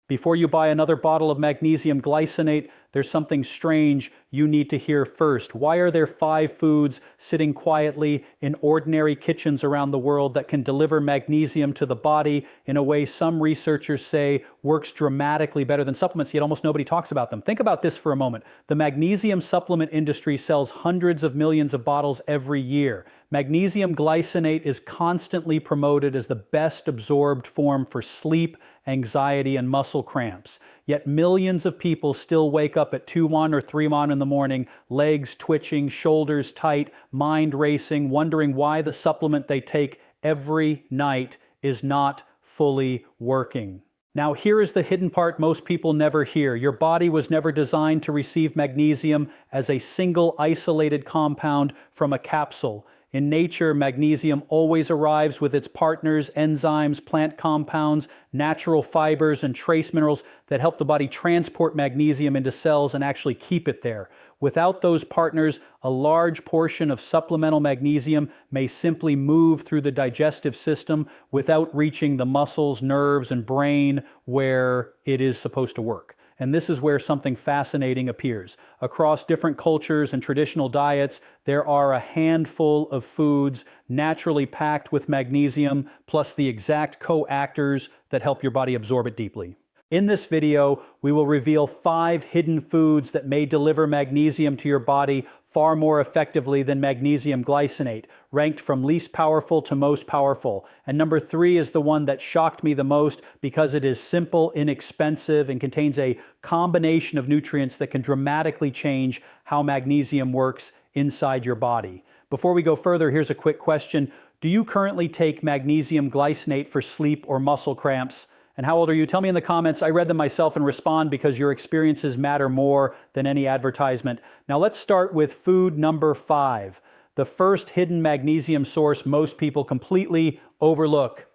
Before you buy another bottle of magnesium glycinate, there's something strange you need to hear first. Why are there 5 foods sitting quietly in ordinary kitchens around the world that can deliver magnesium to the body in a way some researchers say works dramatically better than supplements, yet almost nobody talks about them? Think about this for a moment. The magnesium supplement industry sells hundreds of millions of bottles every year. Magnesium glycinate is constantly promoted as the best absorbed form for sleep, anxiety, and muscle cramps. Yet millions of people still wake up at 2:01 or 3:01 in the morning, legs twitching, shoulders tight, mind racing, wondering why the supplement they take every night is not fully working. Now, here is the hidden part most people never hear. Your body was never designed to receive magnesium as a single isolated compound from a capsule. In nature, magnesium always arrives with its partners, enzymes, plant compounds, natural fibers, and trace minerals that help the body transport magnesium into cells and actually keep it there. Without those partners, a large portion of supplemental magnesium may simply move through the digestive system without reaching the muscles, nerves, and brain where it is supposed to work. And this is where something fascinating appears. Across different cultures and traditional diets, there are a handful of foods naturally packed with magnesium, plus the exact co-actors that help your body absorb it deeply. In this video, we will reveal 5 hidden foods that may deliver magnesium to your body far more effectively than magnesium glycinate, ranked from least powerful to most powerful. And number 3 is the one that shocked me the most because it is simple, inexpensive, and contains a combination of nutrients that can dramatically change how magnesium works inside your body. Before we go further, here's a quick question. Do you currently take magnesium glycinate for sleep or muscle cramps? And how old are you? Tell me in the comments. I read them myself and respond because your experiences matter more than any advertisement. Now let's start with food number 5, the first hidden magnesium source most people completely overlook.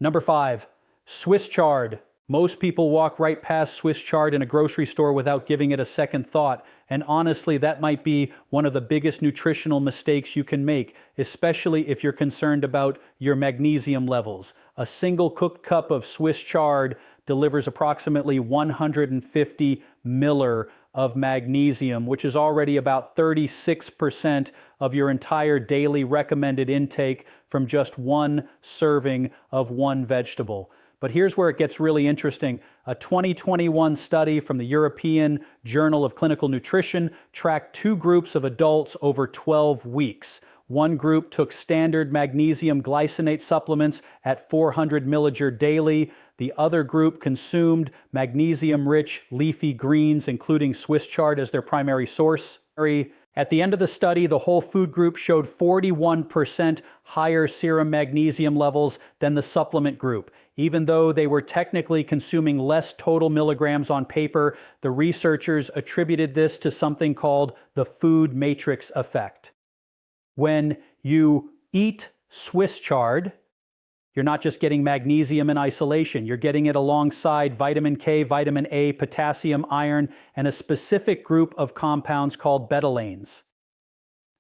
Number 5, Swiss chard. Most people walk right past Swiss chard in a grocery store without giving it a second thought. And honestly, that might be one of the biggest nutritional mistakes you can make, especially if you're concerned about your magnesium levels. A single cooked cup of Swiss chard delivers approximately 150 millir of magnesium, which is already about 36% of your entire daily recommended intake from just one serving of one vegetable. But here's where it gets really interesting. A 2021 study from the European Journal of Clinical Nutrition tracked 2 groups of adults over 12 weeks. One group took standard magnesium glycinate supplements at 400 millijard daily. The other group consumed magnesium-rich leafy greens, including Swiss chard as their primary source. At the end of the study, the whole food group showed 41% higher serum magnesium levels than the supplement group. Even though they were technically consuming less total milligrams on paper, the researchers attributed this to something called the food matrix effect. When you eat Swiss chard, you're not just getting magnesium in isolation, you're getting it alongside vitamin K, vitamin A, potassium, iron, and a specific group of compounds called betalains.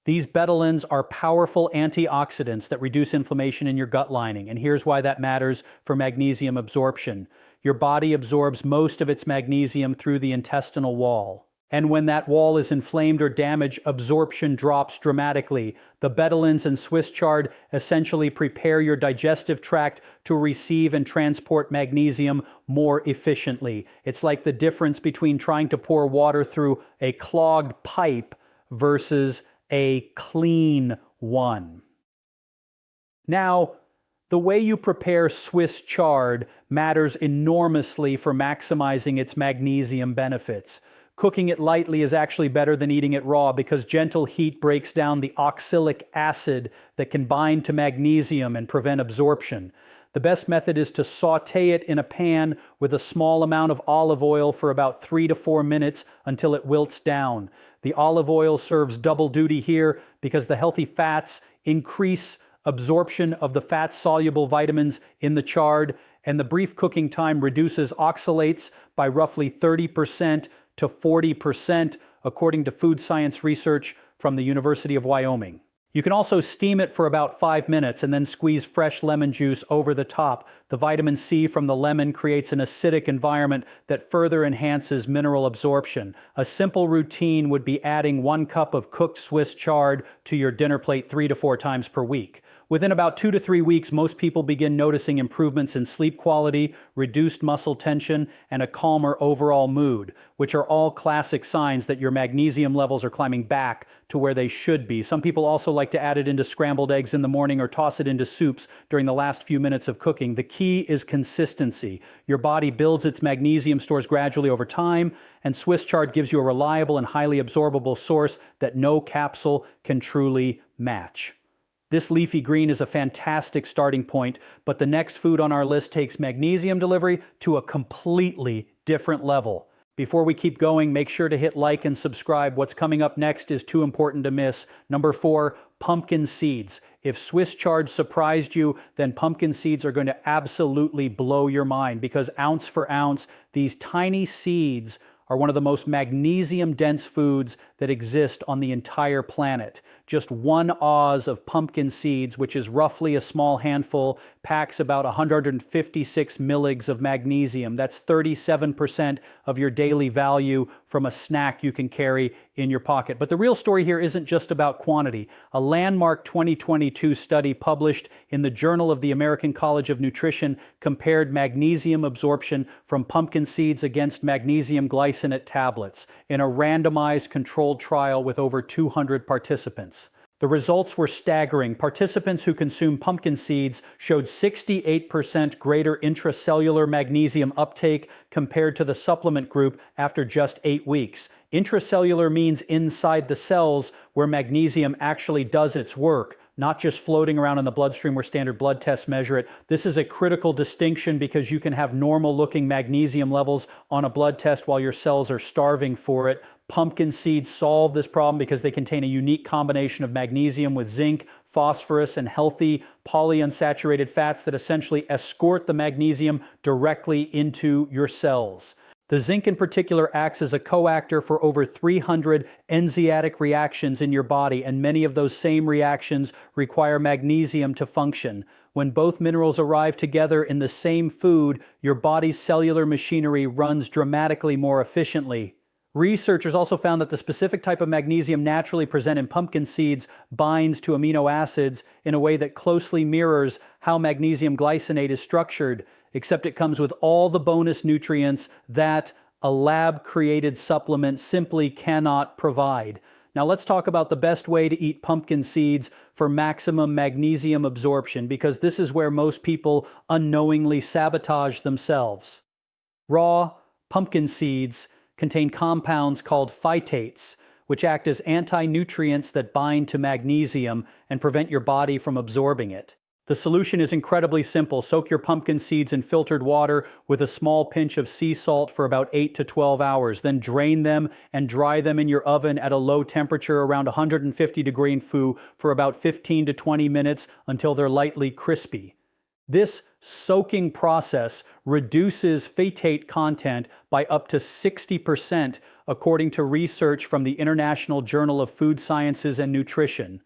These betalains are powerful antioxidants that reduce inflammation in your gut lining, and here's why that matters for magnesium absorption. Your body absorbs most of its magnesium through the intestinal wall. And when that wall is inflamed or damaged, absorption drops dramatically. The betalains and Swiss chard essentially prepare your digestive tract to receive and transport magnesium more efficiently. It's like the difference between trying to pour water through a clogged pipe versus a clean one. Now, the way you prepare Swiss chard matters enormously for maximizing its magnesium benefits. Cooking it lightly is actually better than eating it raw because gentle heat breaks down the oxalic acid that can bind to magnesium and prevent absorption. The best method is to saute it in a pan with a small amount of olive oil for about 3 to 4 minutes until it wilts down. The olive oil serves double duty here because the healthy fats increase absorption of the fat-soluble vitamins in the chard, and the brief cooking time reduces oxalates by roughly 30% to 40%, according to food science research from the University of Wyoming. You can also steam it for about 5 minutes and then squeeze fresh lemon juice over the top. The vitamin C from the lemon creates an acidic environment that further enhances mineral absorption. A simple routine would be adding 1 cup of cooked Swiss chard to your dinner plate 3 to 4 times per week. Within about 2 to 3 weeks, most people begin noticing improvements in sleep quality, reduced muscle tension, and a calmer overall mood, which are all classic signs that your magnesium levels are climbing back to where they should be. Some people also like to add it into scrambled eggs in the morning or toss it into soups during the last few minutes of cooking. The key is consistency. Your body builds its magnesium stores gradually over time, and Swiss chard gives you a reliable and highly absorbable source that no capsule can truly match. This leafy green is a fantastic starting point, but the next food on our list takes magnesium delivery to a completely different level. Before we keep going, make sure to hit like and subscribe. What's coming up next is too important to miss. Number 4, pumpkin seeds. If Swiss chard surprised you, then pumpkin seeds are going to absolutely blow your mind, because ounce for ounce, these tiny seeds are one of the most magnesium-dense foods that exist on the entire planet. Just 1 oz of pumpkin seeds, which is roughly a small handful, packs about 156 milligs of magnesium. That's 37% of your daily value from a snack you can carry in your pocket. But the real story here isn't just about quantity. A landmark 2022 study published in the Journal of the American College of Nutrition compared magnesium absorption from pumpkin seeds against magnesium glycinate tablets in a randomized controlled trial with over 200 participants. The results were staggering. Participants who consumed pumpkin seeds showed 68% greater intracellular magnesium uptake compared to the supplement group after just 8 weeks. Intracellular means inside the cells where magnesium actually does its work, not just floating around in the bloodstream where standard blood tests measure it. This is a critical distinction because you can have normal-looking magnesium levels on a blood test while your cells are starving for it. Pumpkin seeds solve this problem because they contain a unique combination of magnesium with zinc, phosphorus, and healthy polyunsaturated fats that essentially escort the magnesium directly into your cells. The zinc in particular acts as a coactor for over 300 enzymatic reactions in your body, and many of those same reactions require magnesium to function. When both minerals arrive together in the same food, your body's cellular machinery runs dramatically more efficiently. Researchers also found that the specific type of magnesium naturally present in pumpkin seeds binds to amino acids in a way that closely mirrors how magnesium glycinate is structured, except it comes with all the bonus nutrients that a lab-created supplement simply cannot provide. Now let's talk about the best way to eat pumpkin seeds for maximum magnesium absorption, because this is where most people unknowingly sabotage themselves. Raw pumpkin seeds contain compounds called phytates, which act as anti-nutrients that bind to magnesium and prevent your body from absorbing it. The solution is incredibly simple. Soak your pumpkin seeds in filtered water with a small pinch of sea salt for about 8 to 12 hours. Then drain them and dry them in your oven at a low temperature around 150 degrees Fahrenheit for about 15 to 20 minutes until they're lightly crispy. This soaking process reduces phytate content by up to 60%, according to research from the International Journal of Food Sciences and Nutrition.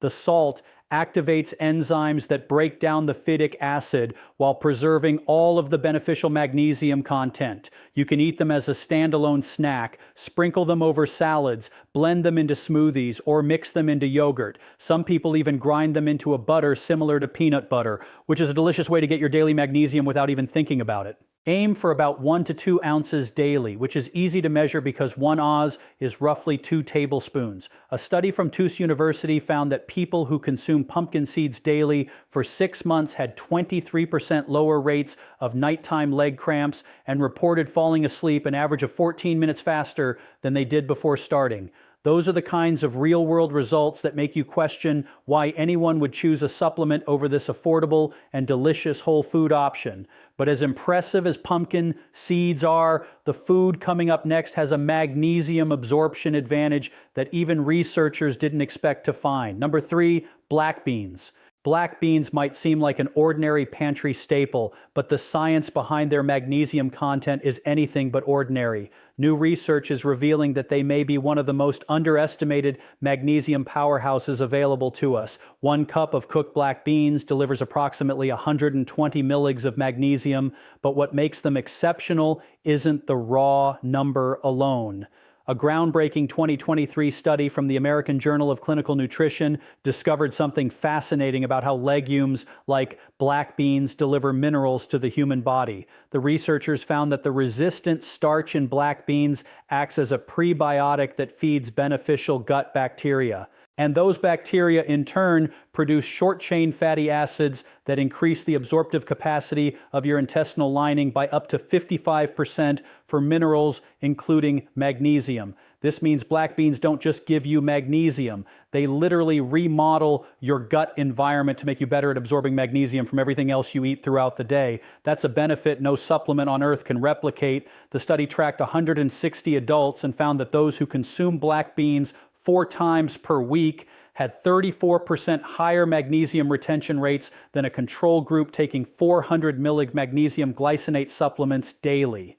The salt activates enzymes that break down the phytic acid while preserving all of the beneficial magnesium content. You can eat them as a standalone snack, sprinkle them over salads, blend them into smoothies, or mix them into yogurt. Some people even grind them into a butter similar to peanut butter, which is a delicious way to get your daily magnesium without even thinking about it. Aim for about 1 to 2 ounces daily, which is easy to measure because 1 oz is roughly 2 tablespoons. A study from Tufts University found that people who consume pumpkin seeds daily for 6 months had 23% lower rates of nighttime leg cramps and reported falling asleep an average of 14 minutes faster than they did before starting. Those are the kinds of real-world results that make you question why anyone would choose a supplement over this affordable and delicious whole food option. But as impressive as pumpkin seeds are, the food coming up next has a magnesium absorption advantage that even researchers didn't expect to find. Number 3, black beans. Black beans might seem like an ordinary pantry staple, but the science behind their magnesium content is anything but ordinary. New research is revealing that they may be one of the most underestimated magnesium powerhouses available to us. 1 cup of cooked black beans delivers approximately 120 milligrams of magnesium, but what makes them exceptional isn't the raw number alone. A groundbreaking 2023 study from the American Journal of Clinical Nutrition discovered something fascinating about how legumes like black beans deliver minerals to the human body. The researchers found that the resistant starch in black beans acts as a prebiotic that feeds beneficial gut bacteria. And those bacteria, in turn, produce short-chain fatty acids that increase the absorptive capacity of your intestinal lining by up to 55% for minerals, including magnesium. This means black beans don't just give you magnesium. They literally remodel your gut environment to make you better at absorbing magnesium from everything else you eat throughout the day. That's a benefit no supplement on earth can replicate. The study tracked 160 adults and found that those who consume black beans 4 times per week had 34% higher magnesium retention rates than a control group taking 400 mg magnesium glycinate supplements daily.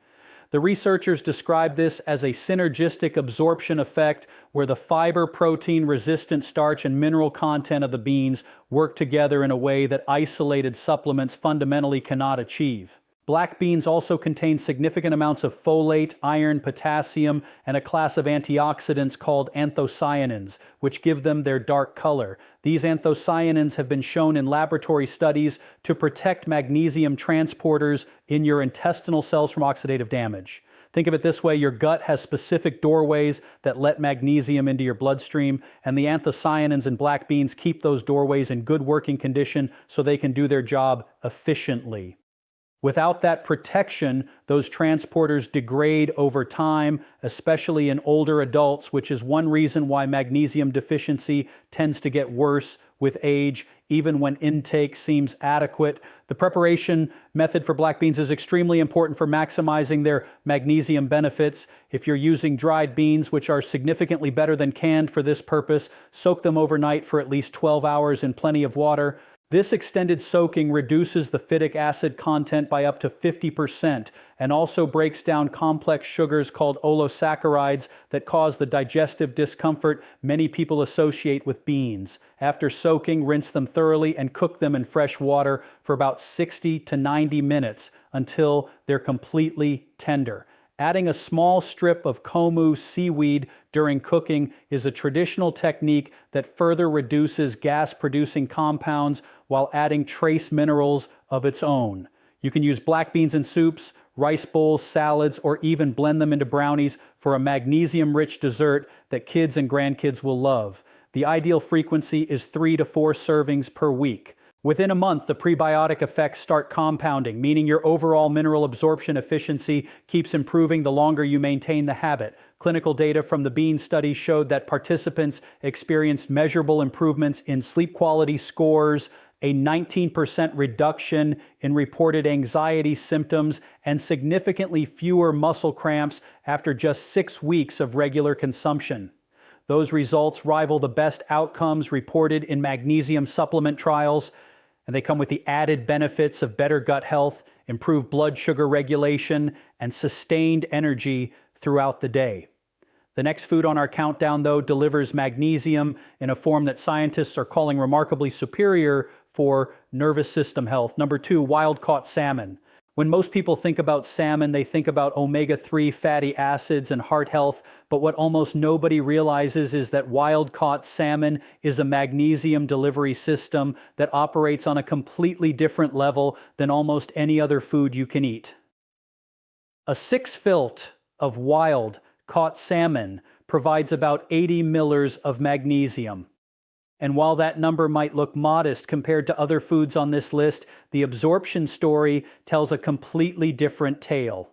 The researchers described this as a synergistic absorption effect where the fiber, protein, resistant starch, and mineral content of the beans work together in a way that isolated supplements fundamentally cannot achieve. Black beans also contain significant amounts of folate, iron, potassium, and a class of antioxidants called anthocyanins, which give them their dark color. These anthocyanins have been shown in laboratory studies to protect magnesium transporters in your intestinal cells from oxidative damage. Think of it this way: your gut has specific doorways that let magnesium into your bloodstream, and the anthocyanins in black beans keep those doorways in good working condition so they can do their job efficiently. Without that protection, those transporters degrade over time, especially in older adults, which is one reason why magnesium deficiency tends to get worse with age, even when intake seems adequate. The preparation method for black beans is extremely important for maximizing their magnesium benefits. If you're using dried beans, which are significantly better than canned for this purpose, soak them overnight for at least 12 hours in plenty of water. This extended soaking reduces the phytic acid content by up to 50% and also breaks down complex sugars called oligosaccharides that cause the digestive discomfort many people associate with beans. After soaking, rinse them thoroughly and cook them in fresh water for about 60 to 90 minutes until they're completely tender. Adding a small strip of komu seaweed during cooking is a traditional technique that further reduces gas-producing compounds while adding trace minerals of its own. You can use black beans in soups, rice bowls, salads, or even blend them into brownies for a magnesium-rich dessert that kids and grandkids will love. The ideal frequency is 3 to 4 servings per week. Within a month, the prebiotic effects start compounding, meaning your overall mineral absorption efficiency keeps improving the longer you maintain the habit. Clinical data from the bean study showed that participants experienced measurable improvements in sleep quality scores, a 19% reduction in reported anxiety symptoms, and significantly fewer muscle cramps after just 6 weeks of regular consumption. Those results rival the best outcomes reported in magnesium supplement trials, and they come with the added benefits of better gut health, improved blood sugar regulation, and sustained energy throughout the day. The next food on our countdown, though, delivers magnesium in a form that scientists are calling remarkably superior for nervous system health. Number 2, wild-caught salmon. When most people think about salmon, they think about omega-3 fatty acids and heart health, but what almost nobody realizes is that wild-caught salmon is a magnesium delivery system that operates on a completely different level than almost any other food you can eat. A 6 fillet of wild-caught salmon provides about 80 milliliters of magnesium. And while that number might look modest compared to other foods on this list, the absorption story tells a completely different tale.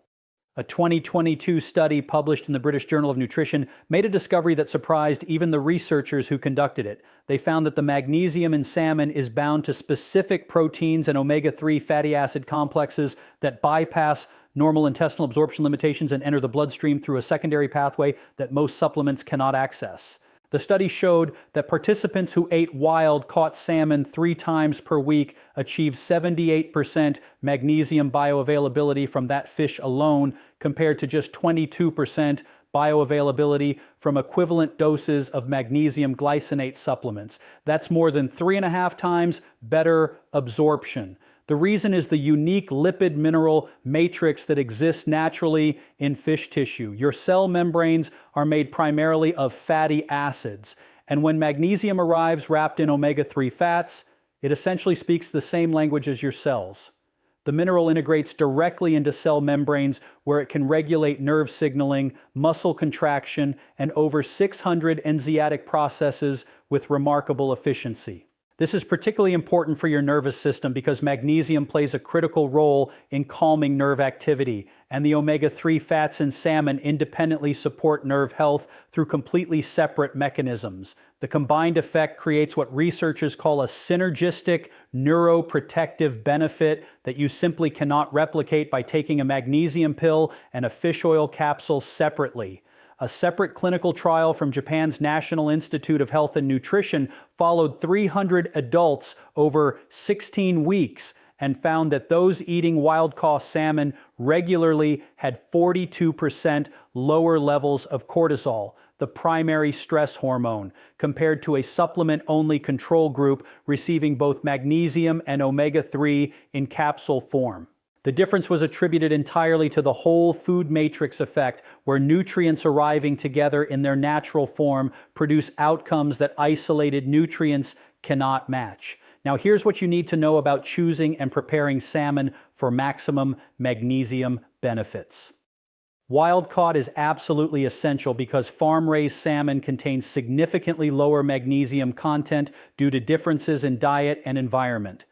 A 2022 study published in the British Journal of Nutrition made a discovery that surprised even the researchers who conducted it. They found that the magnesium in salmon is bound to specific proteins and omega-3 fatty acid complexes that bypass normal intestinal absorption limitations and enter the bloodstream through a secondary pathway that most supplements cannot access. The study showed that participants who ate wild-caught salmon 3 times per week achieved 78% magnesium bioavailability from that fish alone, compared to just 22% bioavailability from equivalent doses of magnesium glycinate supplements. That's more than 3.5 times better absorption. The reason is the unique lipid mineral matrix that exists naturally in fish tissue. Your cell membranes are made primarily of fatty acids, and when magnesium arrives wrapped in omega-3 fats, it essentially speaks the same language as your cells. The mineral integrates directly into cell membranes where it can regulate nerve signaling, muscle contraction, and over 600 enzymatic processes with remarkable efficiency. This is particularly important for your nervous system because magnesium plays a critical role in calming nerve activity, and the omega-3 fats in salmon independently support nerve health through completely separate mechanisms. The combined effect creates what researchers call a synergistic neuroprotective benefit that you simply cannot replicate by taking a magnesium pill and a fish oil capsule separately. A separate clinical trial from Japan's National Institute of Health and Nutrition followed 300 adults over 16 weeks and found that those eating wild-caught salmon regularly had 42% lower levels of cortisol, the primary stress hormone, compared to a supplement-only control group receiving both magnesium and omega-3 in capsule form. The difference was attributed entirely to the whole food matrix effect, where nutrients arriving together in their natural form produce outcomes that isolated nutrients cannot match. Now here's what you need to know about choosing and preparing salmon for maximum magnesium benefits. Wild-caught is absolutely essential because farm-raised salmon contains significantly lower magnesium content due to differences in diet and environment.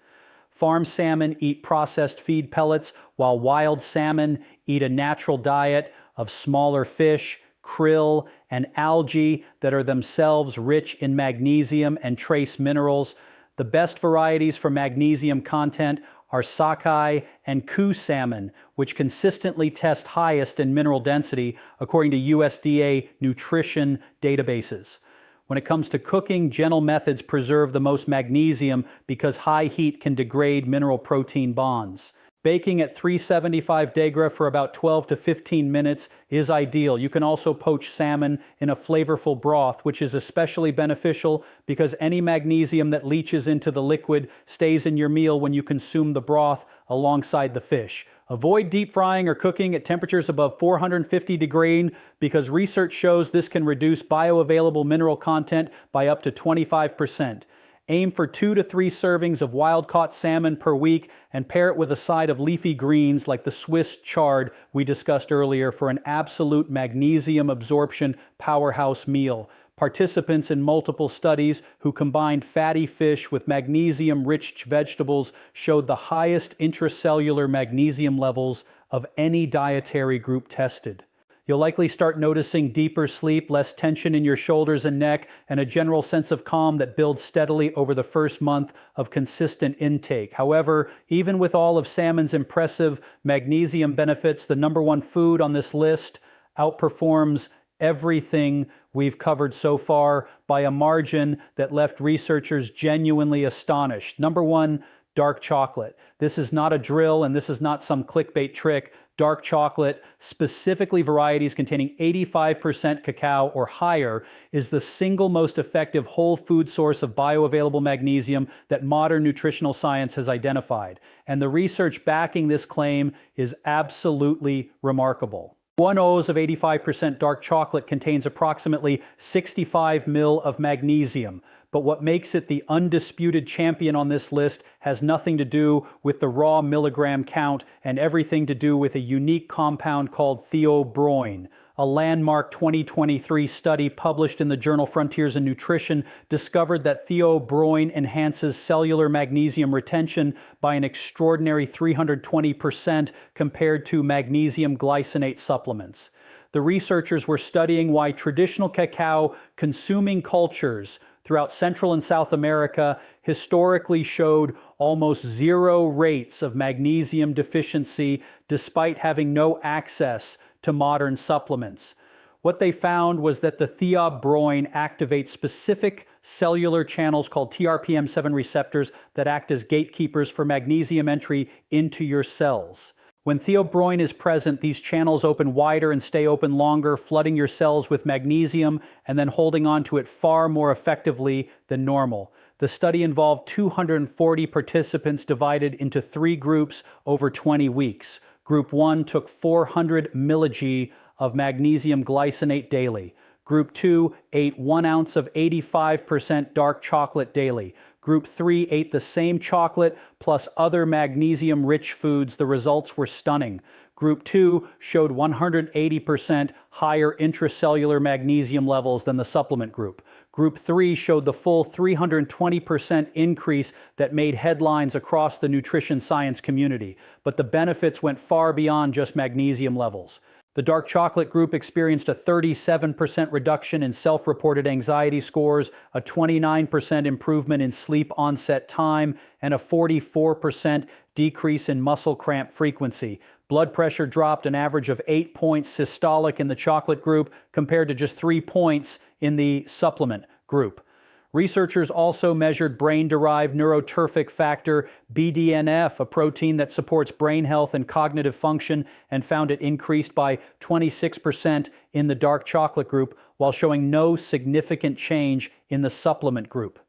Farm salmon eat processed feed pellets, while wild salmon eat a natural diet of smaller fish, krill, and algae that are themselves rich in magnesium and trace minerals. The best varieties for magnesium content are sockeye and coo salmon, which consistently test highest in mineral density according to USDA nutrition databases. When it comes to cooking, gentle methods preserve the most magnesium because high heat can degrade mineral protein bonds. Baking at 375 degrees for about 12 to 15 minutes is ideal. You can also poach salmon in a flavorful broth, which is especially beneficial because any magnesium that leaches into the liquid stays in your meal when you consume the broth alongside the fish. Avoid deep frying or cooking at temperatures above 450 degrees because research shows this can reduce bioavailable mineral content by up to 25%. Aim for 2 to 3 servings of wild-caught salmon per week and pair it with a side of leafy greens like the Swiss chard we discussed earlier for an absolute magnesium absorption powerhouse meal. Participants in multiple studies who combined fatty fish with magnesium-rich vegetables showed the highest intracellular magnesium levels of any dietary group tested. You'll likely start noticing deeper sleep, less tension in your shoulders and neck, and a general sense of calm that builds steadily over the first month of consistent intake. However, even with all of salmon's impressive magnesium benefits, the #1 food on this list outperforms everything we've covered so far by a margin that left researchers genuinely astonished. #1, dark chocolate. This is not a drill and this is not some clickbait trick. Dark chocolate, specifically varieties containing 85% cacao or higher, is the single most effective whole food source of bioavailable magnesium that modern nutritional science has identified. And the research backing this claim is absolutely remarkable. 1 ounce of 85% dark chocolate contains approximately 65 ml of magnesium. But what makes it the undisputed champion on this list has nothing to do with the raw milligram count and everything to do with a unique compound called theobromine. A landmark 2023 study published in the journal Frontiers in Nutrition discovered that theobromine enhances cellular magnesium retention by an extraordinary 320% compared to magnesium glycinate supplements. The researchers were studying why traditional cacao consuming cultures throughout Central and South America historically showed almost 0 rates of magnesium deficiency despite having no access to modern supplements. What they found was that the theobromine activates specific cellular channels called TRPM7 receptors that act as gatekeepers for magnesium entry into your cells. When theobromine is present, these channels open wider and stay open longer, flooding your cells with magnesium and then holding on to it far more effectively than normal. The study involved 240 participants divided into 3 groups over 20 weeks. Group 1 took 400 mg of magnesium glycinate daily. Group 2 ate 1 ounce of 85% dark chocolate daily. Group 3 ate the same chocolate plus other magnesium-rich foods. The results were stunning. Group 2 showed 180% higher intracellular magnesium levels than the supplement group. Group 3 showed the full 320% increase that made headlines across the nutrition science community. But the benefits went far beyond just magnesium levels. The dark chocolate group experienced a 37% reduction in self-reported anxiety scores, a 29% improvement in sleep onset time, and a 44% decrease in muscle cramp frequency. Blood pressure dropped an average of 8 points systolic in the chocolate group compared to just 3 points in the supplement group. Researchers also measured brain-derived neurotrophic factor, BDNF, a protein that supports brain health and cognitive function, and found it increased by 26% in the dark chocolate group, while showing no significant change in the supplement group.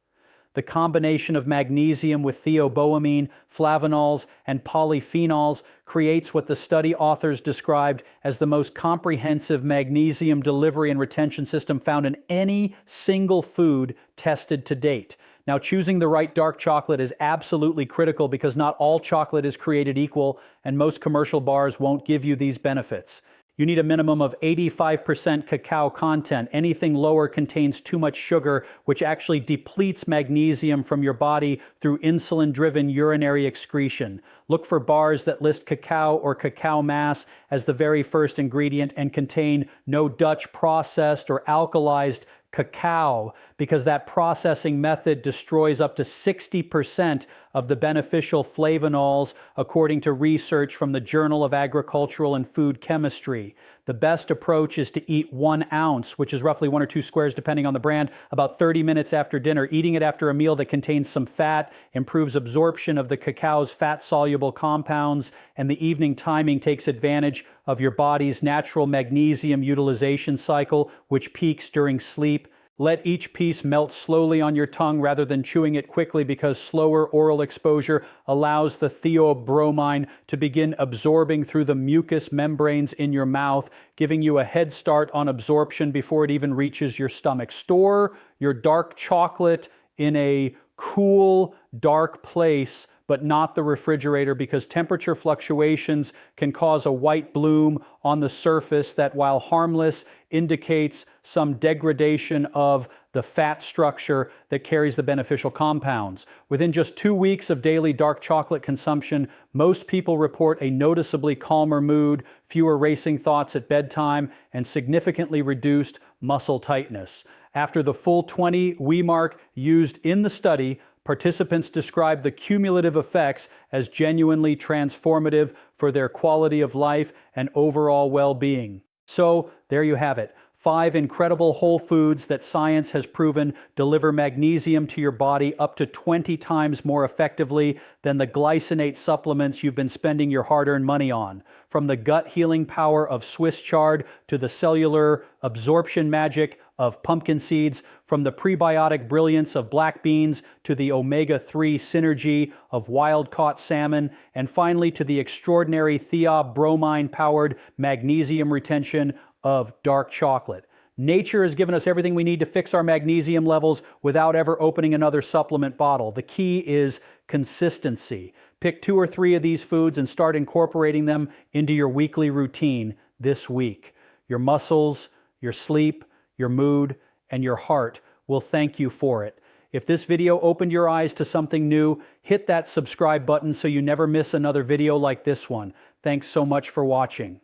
The combination of magnesium with theobromine, flavonols, and polyphenols creates what the study authors described as the most comprehensive magnesium delivery and retention system found in any single food tested to date. Now, choosing the right dark chocolate is absolutely critical because not all chocolate is created equal, and most commercial bars won't give you these benefits. You need a minimum of 85% cacao content. Anything lower contains too much sugar, which actually depletes magnesium from your body through insulin-driven urinary excretion. Look for bars that list cacao or cacao mass as the very first ingredient and contain no Dutch processed or alkalized cacao, because that processing method destroys up to 60% of the beneficial flavonols, according to research from the Journal of Agricultural and Food Chemistry. The best approach is to eat 1 ounce, which is roughly 1 or 2 squares depending on the brand, about 30 minutes after dinner. Eating it after a meal that contains some fat improves absorption of the cacao's fat-soluble compounds, and the evening timing takes advantage of your body's natural magnesium utilization cycle, which peaks during sleep. Let each piece melt slowly on your tongue rather than chewing it quickly, because slower oral exposure allows the theobromine to begin absorbing through the mucous membranes in your mouth, giving you a head start on absorption before it even reaches your stomach. Store your dark chocolate in a cool, dark place, but not the refrigerator, because temperature fluctuations can cause a white bloom on the surface that, while harmless, indicates some degradation of the fat structure that carries the beneficial compounds. Within just 2 weeks of daily dark chocolate consumption, most people report a noticeably calmer mood, fewer racing thoughts at bedtime, and significantly reduced muscle tightness. After the full 20 Wee mark used in the study, participants described the cumulative effects as genuinely transformative for their quality of life and overall well-being. So, there you have it. 5 incredible whole foods that science has proven deliver magnesium to your body up to 20 times more effectively than the glycinate supplements you've been spending your hard-earned money on. From the gut healing power of Swiss chard to the cellular absorption magic of pumpkin seeds, from the prebiotic brilliance of black beans to the omega-3 synergy of wild-caught salmon, and finally to the extraordinary theobromine-powered magnesium retention of dark chocolate. Nature has given us everything we need to fix our magnesium levels without ever opening another supplement bottle. The key is consistency. Pick 2 or 3 of these foods and start incorporating them into your weekly routine this week. Your muscles, your sleep, your mood, and your heart will thank you for it. If this video opened your eyes to something new, hit that subscribe button so you never miss another video like this one. Thanks so much for watching.